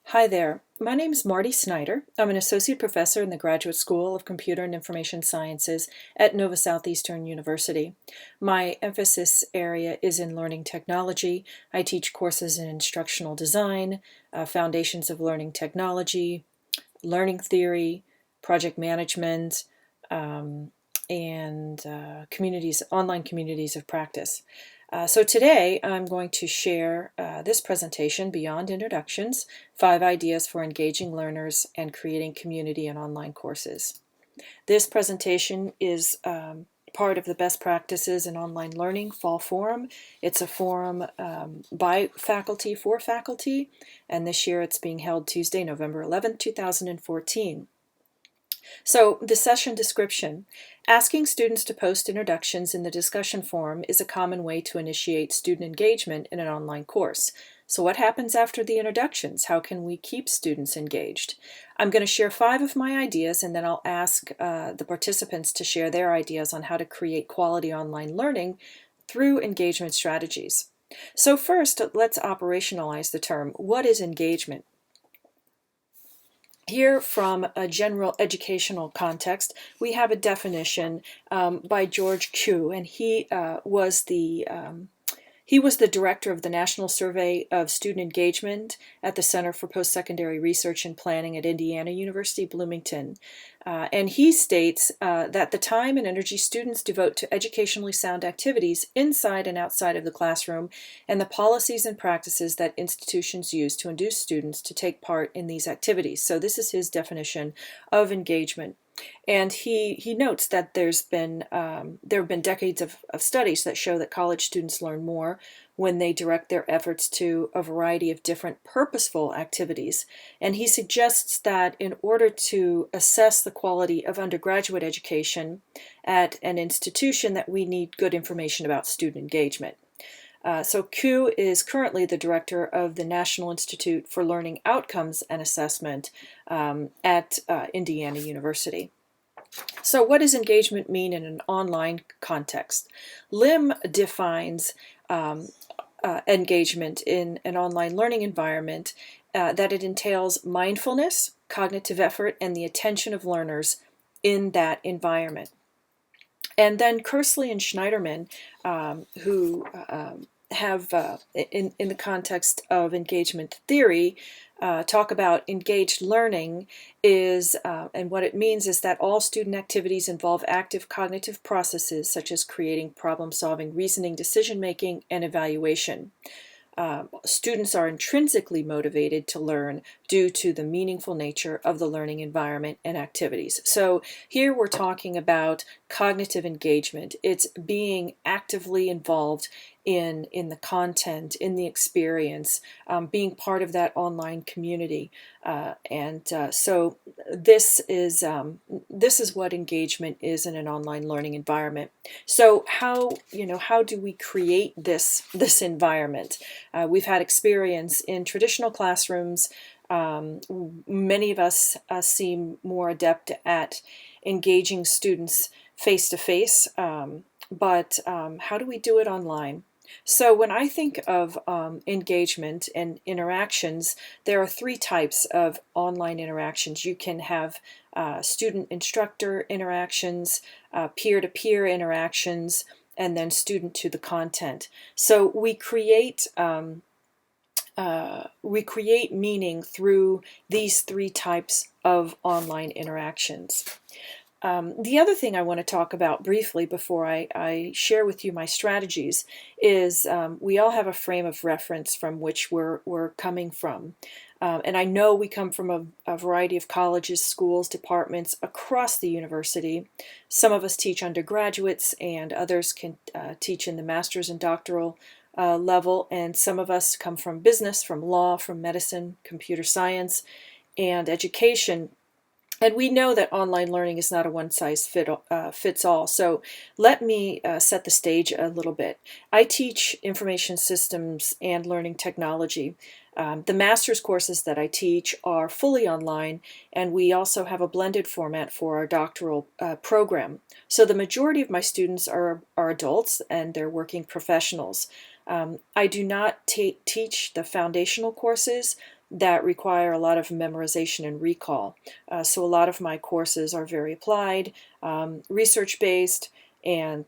Hi there. My name is Marty Snyder. I'm an associate professor in the Graduate School of Computer and Information Sciences at Nova Southeastern University. My emphasis area is in learning technology. I teach courses in instructional design, foundations of learning technology, learning theory, project management, and online communities of practice. So today I'm going to share this presentation, Beyond Introductions, 5 Ideas for Engaging Learners and Creating Community in Online Courses. This presentation is part of the Best Practices in Online Learning Fall Forum. It's a forum by faculty for faculty, and this year it's being held Tuesday, November 11, 2014. So the session description. Asking students to post introductions in the discussion forum is a common way to initiate student engagement in an online course. So what happens after the introductions? How can we keep students engaged? I'm going to share 5 of my ideas, and then I'll ask the participants to share their ideas on how to create quality online learning through engagement strategies. So first, let's operationalize the term. What is engagement? Here, from a general educational context, we have a definition by George Q, and he was the director of the National Survey of Student Engagement at the Center for Post-Secondary Research and Planning at Indiana University, Bloomington. And he states that the time and energy students devote to educationally sound activities inside and outside of the classroom, and the policies and practices that institutions use to induce students to take part in these activities. So this is his definition of engagement. And he notes that there have been decades of studies that show that college students learn more when they direct their efforts to a variety of different purposeful activities. And he suggests that in order to assess the quality of undergraduate education at an institution, that we need good information about student engagement. So Q is currently the director of the National Institute for Learning Outcomes and Assessment at Indiana University. So what does engagement mean in an online context? Lim defines engagement in an online learning environment that it entails mindfulness, cognitive effort, and the attention of learners in that environment. And then Kearsley and Schneiderman, who have, in the context of engagement theory, talk about engaged learning is, and what it means is that all student activities involve active cognitive processes such as creating, problem-solving, reasoning, decision-making, and evaluation. Students are intrinsically motivated to learn due to the meaningful nature of the learning environment and activities. So here we're talking about cognitive engagement. It's being actively involved in the content, in the experience, being part of that online community. So this is what engagement is in an online learning environment. So how do we create this environment? We've had experience in traditional classrooms. Many of us seem more adept at engaging students face-to-face, but how do we do it online? So when I think of engagement and interactions, there are 3 types of online interactions. You can have student-instructor interactions, peer-to-peer interactions, and then student to the content. So we create meaning through these 3 types of online interactions. The other thing I want to talk about briefly before I share with you my strategies is we all have a frame of reference from which we're coming from. And I know we come from a variety of colleges, schools, departments across the university. Some of us teach undergraduates, and others can teach in the master's and doctoral level. And some of us come from business, from law, from medicine, computer science, and education. And we know that online learning is not a one-size-fits all. So let me set the stage a little bit. I teach information systems and learning technology. The master's courses that I teach are fully online, and we also have a blended format for our doctoral program. So the majority of my students are adults, and they're working professionals. I do not teach the foundational courses. that require a lot of memorization and recall. So a lot of my courses are very applied, research-based, and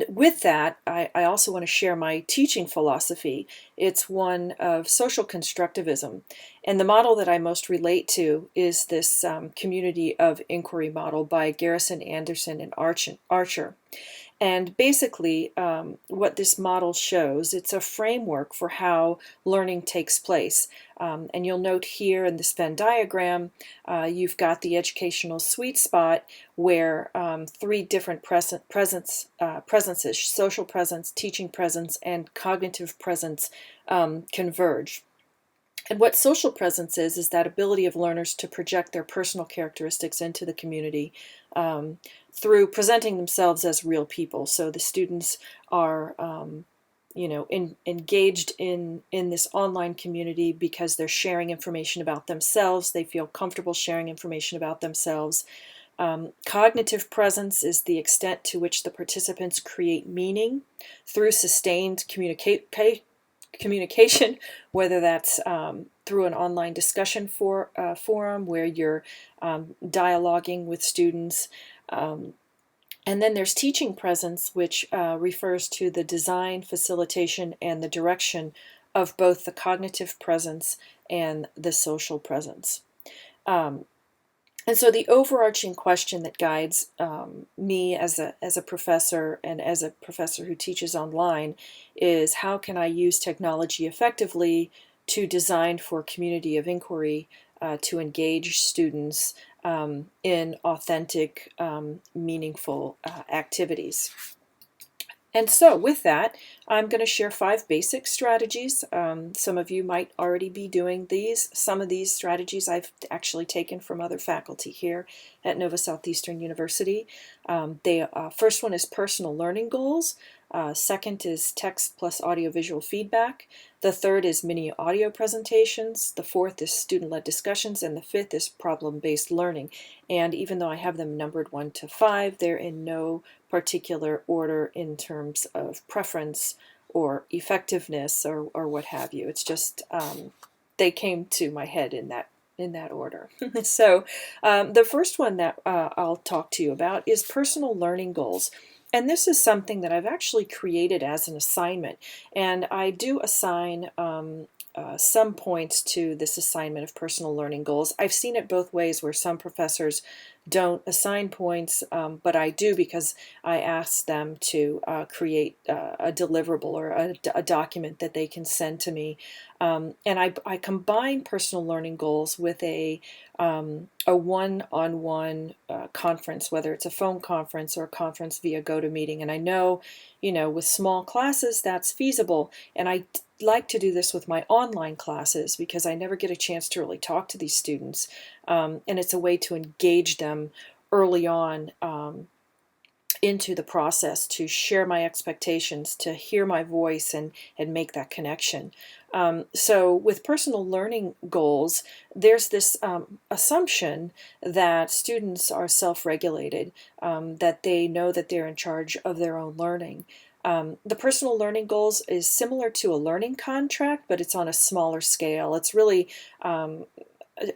with that, I also want to share my teaching philosophy. It's one of social constructivism. And the model that I most relate to is this community of inquiry model by Garrison, Anderson, and Archer. And basically, what this model shows, it's a framework for how learning takes place. And you'll note here in this Venn diagram, you've got the educational sweet spot where three different presences, social presence, teaching presence, and cognitive presence converge. And what social presence is that ability of learners to project their personal characteristics into the community through presenting themselves as real people. So the students are, engaged in this online community because they're sharing information about themselves. They feel comfortable sharing information about themselves. Cognitive presence is the extent to which the participants create meaning through sustained communication, whether that's through an online discussion forum where you're dialoguing with students. And then there's teaching presence, which refers to the design, facilitation, and the direction of both the cognitive presence and the social presence. And so the overarching question that guides me as a professor and as a professor who teaches online is, how can I use technology effectively to design for a community of inquiry to engage students in authentic, meaningful activities? And so with that, I'm going to share 5 basic strategies. Some of you might already be doing these. Some of these strategies I've actually taken from other faculty here at Nova Southeastern University. First one is personal learning goals. Second is text plus audiovisual feedback. The third is mini audio presentations. The fourth is student-led discussions. And the fifth is problem-based learning. And even though I have them numbered 1 to 5, they're in no particular order in terms of preference or effectiveness or what have you. It's just they came to my head in that order. So the first one that I'll talk to you about is personal learning goals. And this is something that I've actually created as an assignment. And I do assign some points to this assignment of personal learning goals. I've seen it both ways, where some professors don't assign points, but I do, because I ask them to create a deliverable or a document that they can send to me. And I combine personal learning goals with a one-on-one conference, whether it's a phone conference or a conference via GoToMeeting. And I know, with small classes that's feasible. And I like to do this with my online classes because I never get a chance to really talk to these students. And it's a way to engage them early on into the process, to share my expectations, to hear my voice and make that connection. So with personal learning goals, there's this assumption that students are self-regulated, that they know that they're in charge of their own learning. The personal learning goals is similar to a learning contract, but it's on a smaller scale. It's really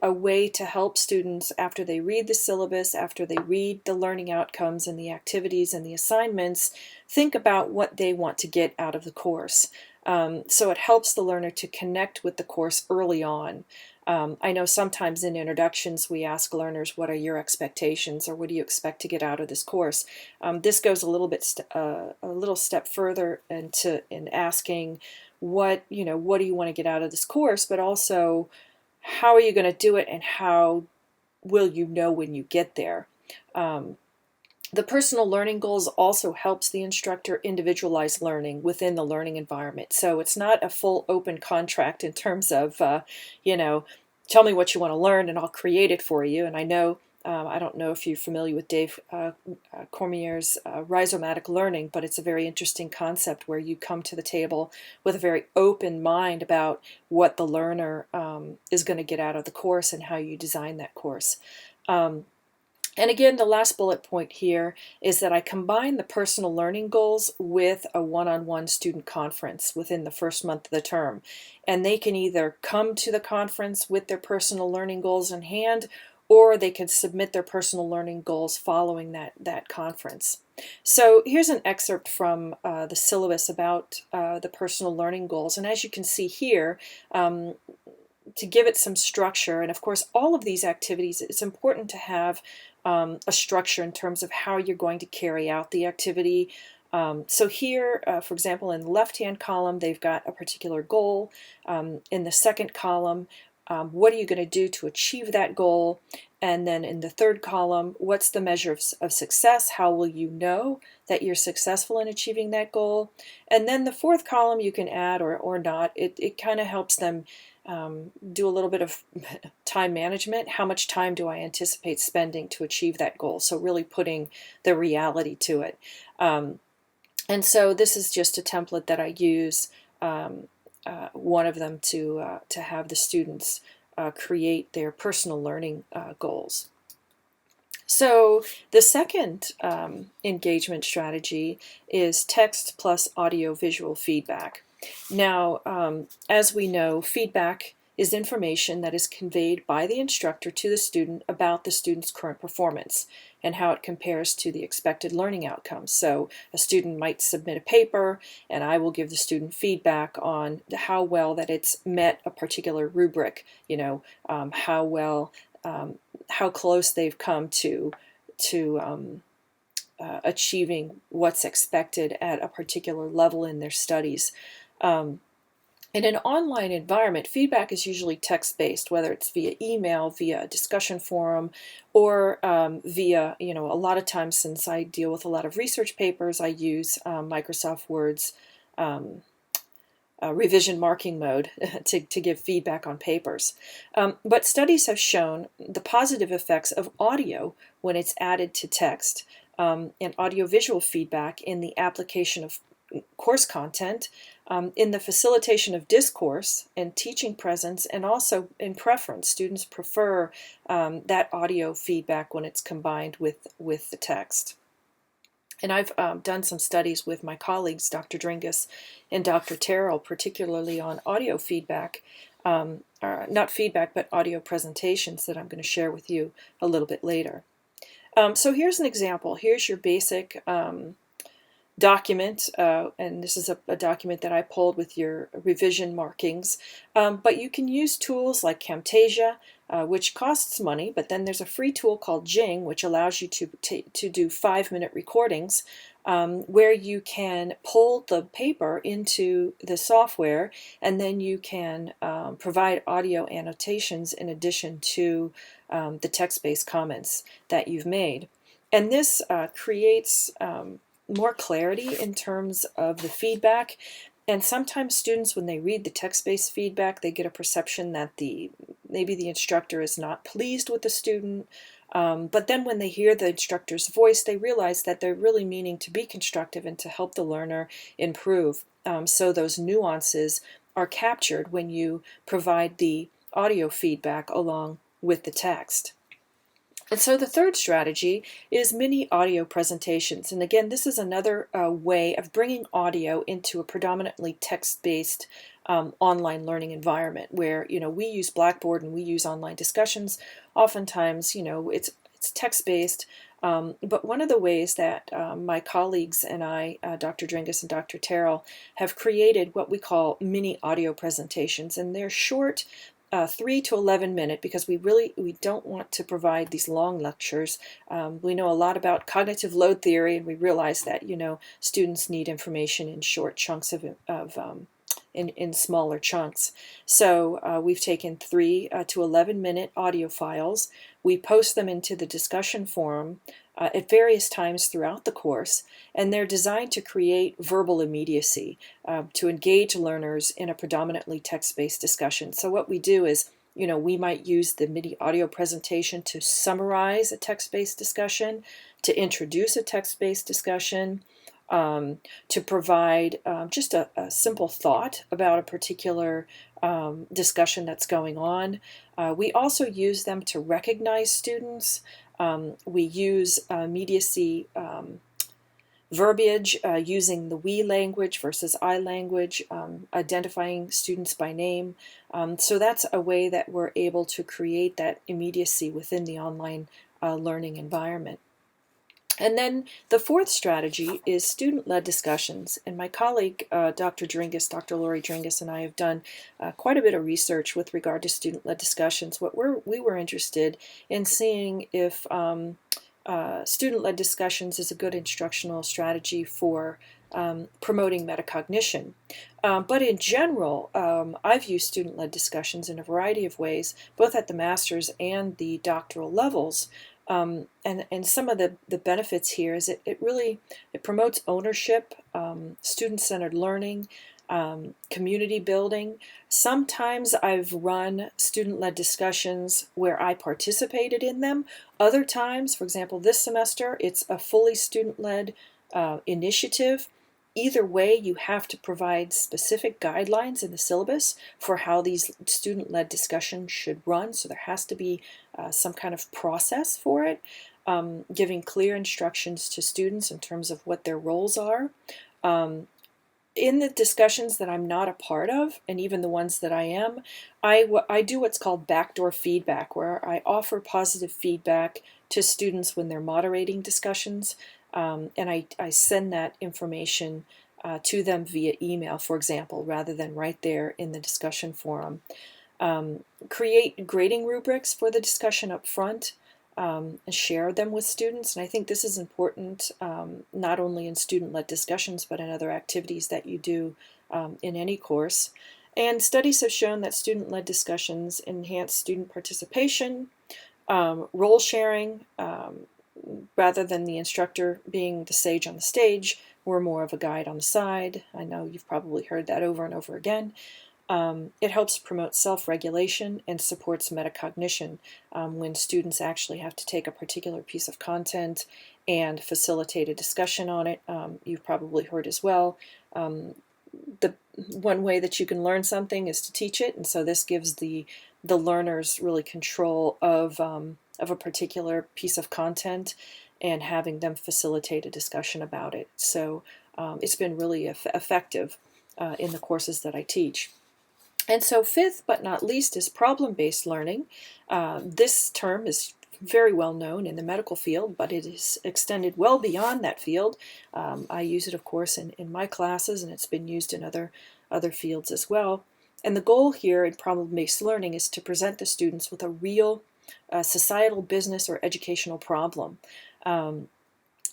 a way to help students, after they read the syllabus, after they read the learning outcomes and the activities and the assignments, think about what they want to get out of the course. So it helps the learner to connect with the course early on. I know sometimes in introductions we ask learners, what are your expectations, or what do you expect to get out of this course? This goes a little step further in asking what do you want to get out of this course, but also how are you going to do it, and how will you know when you get there? The personal learning goals also helps the instructor individualize learning within the learning environment. So it's not a full open contract in terms of, tell me what you want to learn and I'll create it for you. And I know, I don't know if you're familiar with Dave Cormier's rhizomatic learning, but it's a very interesting concept where you come to the table with a very open mind about what the learner is going to get out of the course and how you design that course. And again, the last bullet point here is that I combine the personal learning goals with a one-on-one student conference within the first month of the term. And they can either come to the conference with their personal learning goals in hand, or they can submit their personal learning goals following that conference. So here's an excerpt from the syllabus about the personal learning goals. And as you can see here, to give it some structure, and of course all of these activities, it's important to have a structure in terms of how you're going to carry out the activity. So here, for example, in the left-hand column, they've got a particular goal. In the second column, what are you going to do to achieve that goal? And then in the third column, what's the measure of success? How will you know that you're successful in achieving that goal? And then the fourth column you can add or not. It kind of helps them do a little bit of time management. How much time do I anticipate spending to achieve that goal? So really putting the reality to it. And so this is just a template that I use, one of them to have the students create their personal learning goals. So the second engagement strategy is text plus audio-visual feedback. Now, as we know, feedback is information that is conveyed by the instructor to the student about the student's current performance and how it compares to the expected learning outcomes. So a student might submit a paper, and I will give the student feedback on how well that it's met a particular rubric, how well, how close they've come to achieving what's expected at a particular level in their studies. In an online environment, feedback is usually text-based, whether it's via email, via a discussion forum, or via, a lot of times, since I deal with a lot of research papers, I use Microsoft Word's revision marking mode to give feedback on papers. But studies have shown the positive effects of audio when it's added to text, and audiovisual feedback in the application of course content, in the facilitation of discourse and teaching presence, and also in preference. Students prefer that audio feedback when it's combined with the text. And I've done some studies with my colleagues, Dr. Dringus and Dr. Terrell, particularly on audio feedback, not feedback, but audio presentations that I'm going to share with you a little bit later. So here's an example. Here's your basic document, and this is a document that I pulled with your revision markings, but you can use tools like Camtasia, which costs money, but then there's a free tool called Jing, which allows you to do 5-minute recordings, where you can pull the paper into the software, and then you can provide audio annotations in addition to the text-based comments that you've made. And this creates more clarity in terms of the feedback. And sometimes students, when they read the text-based feedback, they get a perception that maybe the instructor is not pleased with the student. But then when they hear the instructor's voice, they realize that they're really meaning to be constructive and to help the learner improve. So those nuances are captured when you provide the audio feedback along with the text. And so the third strategy is mini audio presentations. And again, this is another way of bringing audio into a predominantly text-based online learning environment where, we use Blackboard and we use online discussions. Oftentimes, it's text-based. But one of the ways that my colleagues and I, Dr. Dringus and Dr. Terrell, have created what we call mini audio presentations. And they're short, 3 to 11 minute, because we don't want to provide these long lectures. We know a lot about cognitive load theory, and we realize that students need information in short chunks in smaller chunks. So we've taken 3 to 11 minute audio files. We post them into the discussion forum at various times throughout the course, and they're designed to create verbal immediacy, to engage learners in a predominantly text-based discussion. So what we do is, we might use the mini audio presentation to summarize a text-based discussion, to introduce a text-based discussion, to provide just a simple thought about a particular discussion that's going on. We also use them to recognize students. We use immediacy verbiage using the we language versus I language, identifying students by name. So that's a way that we're able to create that immediacy within the online learning environment. And then the fourth strategy is student-led discussions. And my colleague, Dr. Lori Dringus, and I have done quite a bit of research with regard to student-led discussions. We were interested in seeing if student-led discussions is a good instructional strategy for promoting metacognition. But in general, I've used student-led discussions in a variety of ways, both at the master's and the doctoral levels. And some of the benefits here is it promotes ownership, student-centered learning, community building. Sometimes I've run student-led discussions where I participated in them. Other times, for example, this semester, it's a fully student-led initiative. Either way, you have to provide specific guidelines in the syllabus for how these student-led discussions should run. So there has to be some kind of process for it, giving clear instructions to students in terms of what their roles are. In the discussions that I'm not a part of, and even the ones that I am, I do what's called backdoor feedback, where I offer positive feedback to students when they're moderating discussions. And I send that information to them via email, for example, rather than right there in the discussion forum. Create grading rubrics for the discussion up front and share them with students. And I think this is important not only in student-led discussions, but in other activities that you do in any course. And studies have shown that student-led discussions enhance student participation, role sharing. Rather than the instructor being the sage on the stage, we're more of a guide on the side. I know you've probably heard that over and over again. It helps promote self-regulation and supports metacognition when students actually have to take a particular piece of content and facilitate a discussion on it. You've probably heard as well. The one way that you can learn something is to teach it, and so this gives the learners really control of a particular piece of content and having them facilitate a discussion about it. So it's been really effective in the courses that I teach. And so fifth but not least is problem-based learning. This term is very well known in the medical field, but it is extended well beyond that field. I use it, of course, in my classes, and it's been used in other fields as well. And the goal here in problem-based learning is to present the students with a real societal, business, or educational problem.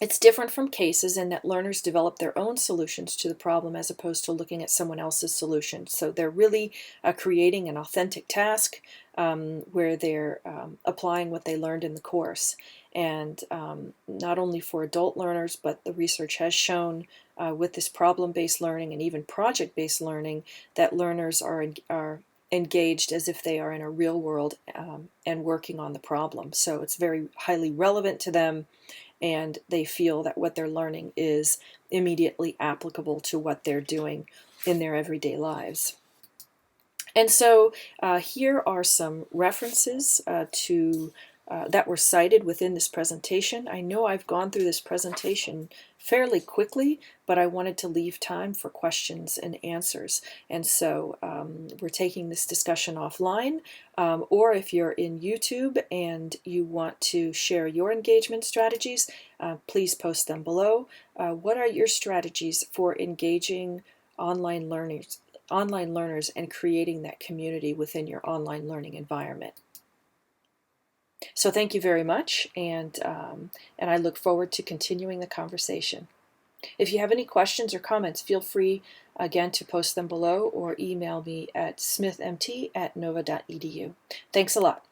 It's different from cases in that learners develop their own solutions to the problem as opposed to looking at someone else's solution. So they're really creating an authentic task where they're applying what they learned in the course. And not only for adult learners, but the research has shown with this problem-based learning and even project-based learning that learners are engaged as if they are in a real world and working on the problem. So it's very highly relevant to them, and they feel that what they're learning is immediately applicable to what they're doing in their everyday lives. And so here are some references that were cited within this presentation. I know I've gone through this presentation fairly quickly, but I wanted to leave time for questions and answers. And so we're taking this discussion offline, or if you're in YouTube and you want to share your engagement strategies, please post them below. What are your strategies for engaging online learners and creating that community within your online learning environment? So thank you very much, and I look forward to continuing the conversation. If you have any questions or comments, feel free, again, to post them below or email me at smithmt@nova.edu. Thanks a lot.